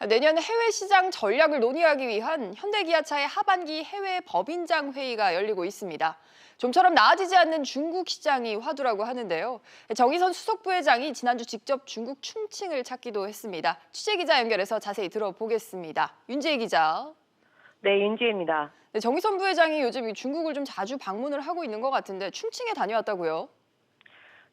내년 해외 시장 전략을 논의하기 위한 현대기아차의 하반기 해외 법인장 회의가 열리고 있습니다. 좀처럼 나아지지 않는 중국 시장이 화두라고 하는데요. 정의선 수석 부회장이 지난주 직접 중국 충칭을 찾기도 했습니다. 취재기자 연결해서 자세히 들어보겠습니다. 윤지혜 기자. 네, 윤지혜입니다. 정의선 부회장이 요즘 이 중국을 좀 자주 방문을 하고 있는 것 같은데 충칭에 다녀왔다고요?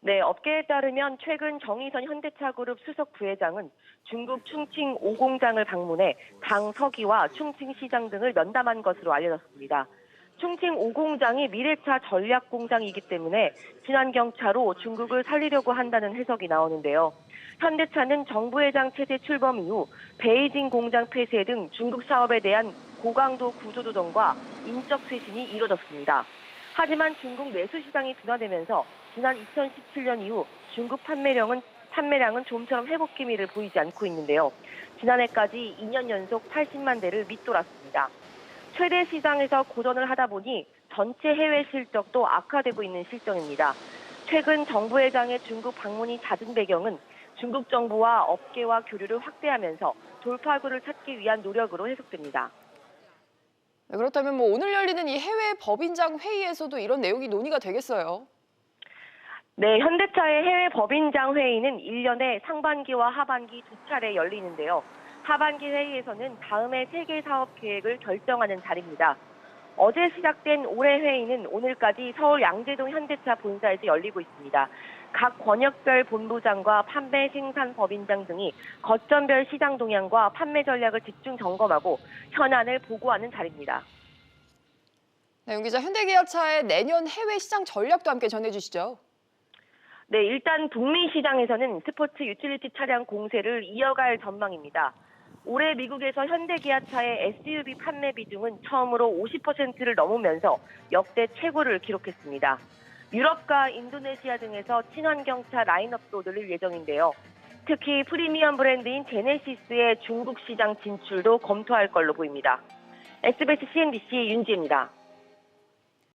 네, 업계에 따르면 최근 정의선 현대차그룹 수석 부회장은 중국 충칭 5공장을 방문해 당 서기와 충칭 시장 등을 면담한 것으로 알려졌습니다. 충칭 5공장이 미래차 전략 공장이기 때문에 친환경차로 중국을 살리려고 한다는 해석이 나오는데요. 현대차는 정 부회장 체제 출범 이후 베이징 공장 폐쇄 등 중국 사업에 대한 고강도 구조조정과 인적 쇄신이 이뤄졌습니다. 하지만 중국 내수 시장이 둔화되면서 지난 2017년 이후 중국 판매량은 좀처럼 회복 기미를 보이지 않고 있는데요. 지난해까지 2년 연속 80만 대를 밑돌았습니다. 최대 시장에서 고전을 하다 보니 전체 해외 실적도 악화되고 있는 실정입니다. 최근 정 부회장의 중국 방문이 잦은 배경은 중국 정부와 업계와 교류를 확대하면서 돌파구를 찾기 위한 노력으로 해석됩니다. 네, 그렇다면 오늘 열리는 이 해외 법인장 회의에서도 이런 내용이 논의가 되겠어요? 네, 현대차의 해외 법인장 회의는 1년에 상반기와 하반기 두 차례 열리는데요. 하반기 회의에서는 다음해 세계 사업 계획을 결정하는 자리입니다. 어제 시작된 올해 회의는 오늘까지 서울 양재동 현대차 본사에서 열리고 있습니다. 각 권역별 본부장과 판매 생산 법인장 등이 거점별 시장 동향과 판매 전략을 집중 점검하고 현안을 보고하는 자리입니다. 네, 윤 기자, 현대기아차의 내년 해외 시장 전략도 함께 전해주시죠. 네, 일단 북미 시장에서는 스포츠 유틸리티 차량 공세를 이어갈 전망입니다. 올해 미국에서 현대기아차의 SUV 판매 비중은 처음으로 50%를 넘으면서 역대 최고를 기록했습니다. 유럽과 인도네시아 등에서 친환경차 라인업도 늘릴 예정인데요. 특히 프리미엄 브랜드인 제네시스의 중국 시장 진출도 검토할 걸로 보입니다. SBS CNBC 윤지혜입니다.